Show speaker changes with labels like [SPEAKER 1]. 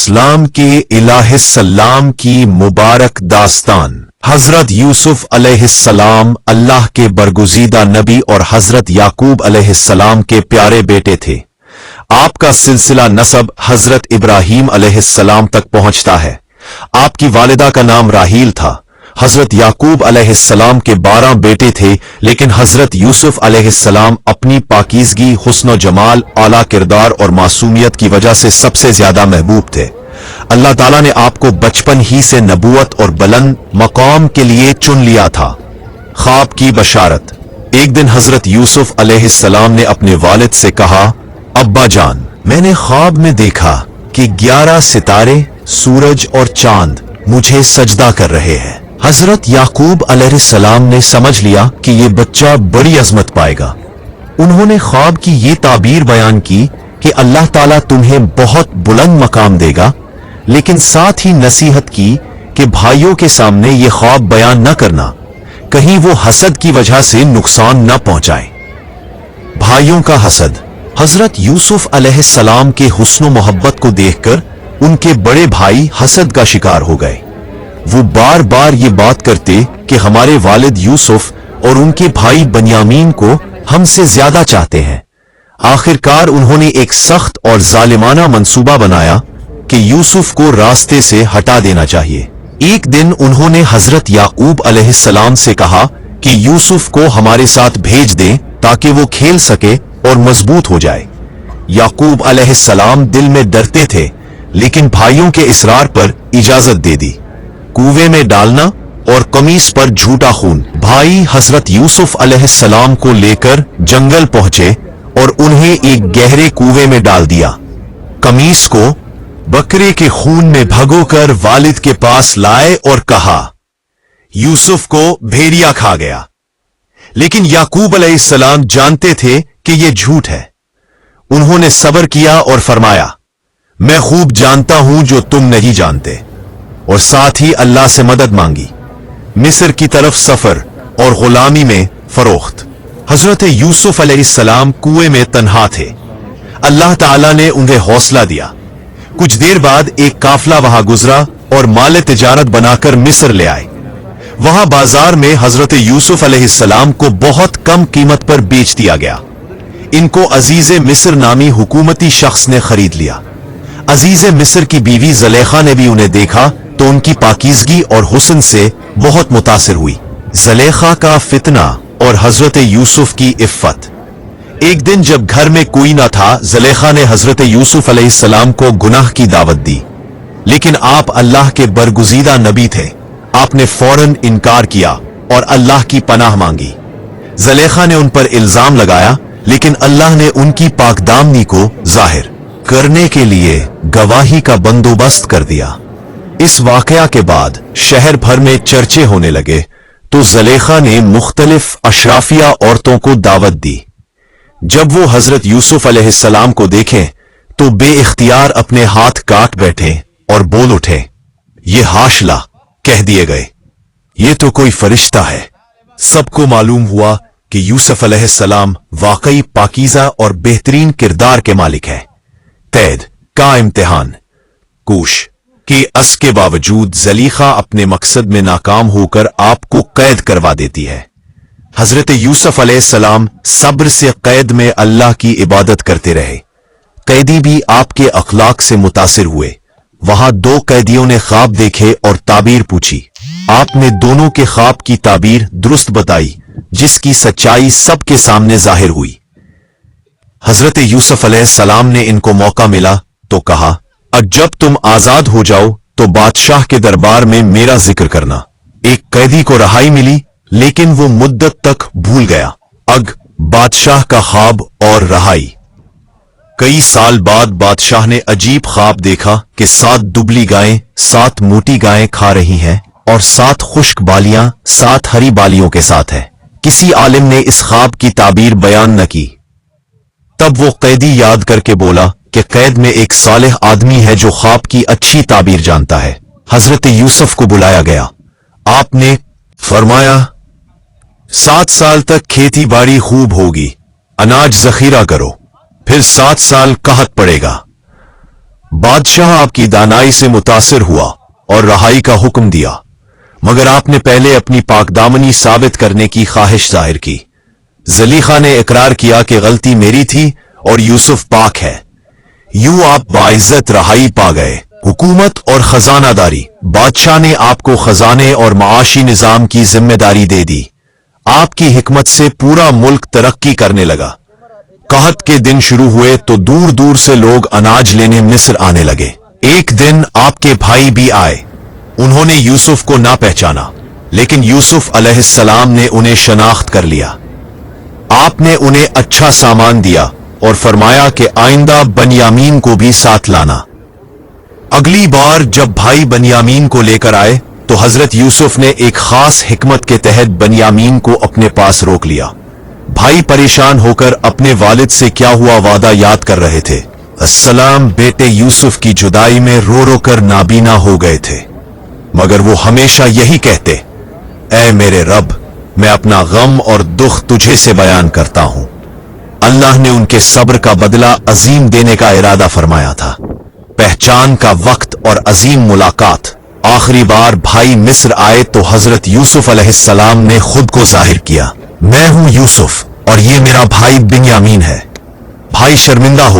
[SPEAKER 1] अलैहिस्सलाम के इलाहिस्सलाम की मुबारक दास्तान। हजरत यूसुफ अलैहिस्सलाम अल्लाह के बरगुज़ीदा नबी और हजरत याकूब अलैहिस्सलाम के प्यारे बेटे थे। आपका सिलसिला नसब हजरत इब्राहीम अलैहिस्सलाम तक पहुंचता है। आपकी वालिदा का नाम राहील था। हजरत याकूब अलैहिस्सलाम के 12 बेटे थे, लेकिन हजरत यूसुफ अलैहिस्सलाम अपनी पाकीज़गी, हुस्न जमाल, आला किरदार और मासूमियत की वजह से सबसे ज्यादा महबूब थे। अल्लाह ताला ने आपको बचपन ही से नबूवत और बुलंद मकाम के लिए चुन लिया था। ख्वाब की बशारत। एक दिन हजरत यूसुफ अलैहिस्सलाम ने अपने वालिद से कहा, अब्बा जान, मैंने ख्वाब में देखा कि 11 सितारे, सूरज और चांद मुझे सजदा कर रहे हैं। हजरत याकूब अलैहिस्सलाम ने समझ लिया कि ये बच्चा बड़ी अजमत पाएगा। उन्होंने ख्वाब की ये ताबीर बयान की कि अल्लाह ताला तुम्हें बहुत बुलंद मकाम देगा, लेकिन साथ ही नसीहत की कि भाइयों के सामने ये ख्वाब बयान न करना, कहीं वो हसद की वजह से नुकसान न पहुंचाए। भाइयों का हसद। हजरत यूसुफ अलैहिस्सलाम के हुस्न मोहब्बत को देखकर उनके बड़े भाई हसद का शिकार हो गए। वो बार बार ये बात करते कि हमारे वालिद यूसुफ और उनके भाई बनियामीन को हमसे ज्यादा चाहते हैं। आखिरकार उन्होंने एक सख्त और जालिमाना मंसूबा बनाया कि यूसुफ को रास्ते से हटा देना चाहिए। एक दिन उन्होंने हजरत याकूब अलैहिस्सलाम से कहा कि यूसुफ को हमारे साथ भेज दें ताकि वो खेल सके और मजबूत हो जाए। याकूब अलैहिस्सलाम दिल में डरते थे, लेकिन भाइयों के इसरार पर इजाजत दे दी। कुएं में डालना और कमीज पर झूठा खून। भाई हजरत यूसुफ अलैहिस्सलाम को लेकर जंगल पहुंचे और उन्हें एक गहरे कुएं में डाल दिया। कमीज को बकरे के खून में भगोकर वालिद के पास लाए और कहा, यूसुफ को भेड़िया खा गया। लेकिन याकूब अलैहिस्सलाम जानते थे कि यह झूठ है। उन्होंने सब्र किया और फरमाया, मैं खूब जानता हूं जो तुम नहीं जानते, और साथ ही अल्लाह से मदद मांगी। मिस्र की तरफ सफर और गुलामी में फरोख्त। हजरत यूसुफ अलैहिस्सलाम कुएं में तन्हा थे। अल्लाह ताला ने उन्हें हौसला दिया। कुछ देर बाद एक काफिला वहां गुजरा और माल तिजारत बनाकर मिस्र ले आए। वहां बाजार में हजरत यूसुफ अलैहिस्सलाम को बहुत कम कीमत पर बेच दिया गया। इनको अजीज मिस्र नामी हुकूमती शख्स ने खरीद लिया। अजीज मिस्र की बीवी ज़ुलेखा ने भी उन्हें देखा तो उनकी पाकीज़गी और हुस्न से बहुत मुतासिर हुई। ज़ुलेखा का फितना और हजरत यूसुफ की इफ़्फ़त। एक दिन जब घर में कोई न था, ज़ुलेखा ने हजरत यूसुफ अलैहिस्सलाम को गुनाह की दावत दी, लेकिन आप अल्लाह के बरगुज़ीदा नबी थे। आपने फौरन इनकार किया और अल्लाह की पनाह मांगी। ज़ुलेखा ने उन पर इल्जाम लगाया, लेकिन अल्लाह ने उनकी पाकदामनी को जाहिर करने के लिए गवाही का बंदोबस्त कर दिया। इस वाकया के बाद शहर भर में चर्चे होने लगे तो ज़ुलेखा ने मुख्तलिफ अशराफिया औरतों को दावत दी। जब वो हजरत यूसुफ अलैहिस्सलाम को देखें तो बेइख्तियार अपने हाथ काट बैठे और बोल उठे, ये हाशला, कह दिए गए, ये तो कोई फरिश्ता है। सबको मालूम हुआ कि यूसुफ अलैहिस्सलाम वाकई पाकीज़ा और बेहतरीन किरदार के मालिक है। कैद का इम्तिहान। कूश कि अस के बावजूद ज़ुलेखा अपने मकसद में नाकाम होकर आपको कैद करवा देती है। हजरत यूसुफ अलैहिस्सलाम सब्र से कैद में अल्लाह की इबादत करते रहे। कैदी भी आपके अखलाक से मुतासिर हुए। वहां 2 कैदियों ने ख्वाब देखे और ताबीर पूछी। आपने दोनों के ख्वाब की ताबीर दुरुस्त बताई, जिसकी सच्चाई सबके सामने जाहिर हुई। हजरत यूसुफ अलैहिस्सलाम ने इनको मौका मिला तो कहा, अब जब तुम आजाद हो जाओ तो बादशाह के दरबार में मेरा जिक्र करना। एक कैदी को रहाई मिली, लेकिन वो मुद्दत तक भूल गया। बादशाह का ख्वाब और रहाई। कई साल बाद बादशाह ने अजीब ख्वाब देखा कि 7 दुबली गायें 7 मोटी गायें खा रही हैं और 7 खुश्क बालियां 7 हरी बालियों के साथ है। किसी आलिम ने इस ख्वाब की ताबीर बयान न की। तब वो कैदी याद करके बोला कि कैद में एक सालेह आदमी है जो ख्वाब की अच्छी ताबीर जानता है। हजरत यूसुफ को बुलाया गया। आपने फरमाया, 7 साल तक खेती बाड़ी खूब होगी, अनाज जखीरा करो, फिर 7 साल कहत पड़ेगा। बादशाह आपकी दानाई से मुतासिर हुआ और रहाई का हुक्म दिया, मगर आपने पहले अपनी पाकदामनी साबित करने की ख्वाहिश जाहिर की। जलीखा ने इकरार किया कि गलती मेरी थी और यूसुफ पाक है। यूं आप बाइज्जत रहाई पा गए। हुकूमत और खजानादारी। बादशाह ने आपको खजाने और माशी निजाम की जिम्मेदारी दे दी। आपकी हिकमत से पूरा मुल्क तरक्की करने लगा। कहत के दिन शुरू हुए तो दूर दूर से लोग अनाज लेने मिस्र आने लगे। एक दिन आपके भाई भी आए। उन्होंने यूसुफ को ना पहचाना, लेकिन यूसुफ अलैहिस्सलाम ने उन्हें शनाख्त कर लिया। आपने उन्हें अच्छा सामान दिया और फरमाया कि आइंदा बनियामीन को भी साथ लाना। अगली बार जब भाई बनियामीन को लेकर आए तो हजरत यूसुफ ने एक खास हिकमत के तहत बनियामीन को अपने पास रोक लिया। भाई परेशान होकर अपने वालिद से क्या हुआ वादा याद कर रहे थे। अस्सलाम बेटे यूसुफ की जुदाई में रो रो कर नाबीना हो गए थे, मगर वो हमेशा यही कहते, ऐ मेरे रब, मैं अपना गम और दुख तुझे से बयान करता हूं। अल्लाह ने उनके सब्र का बदला अजीम देने का इरादा फरमाया था। पहचान का वक्त और अजीम मुलाकात। आखिरी बार भाई मिस्र आए तो हजरत यूसुफ अलैहिस्सलाम ने खुद को जाहिर किया, मैं हूं यूसुफ और ये मेरा भाई बिन्यामीन है। भाई शर्मिंदा हो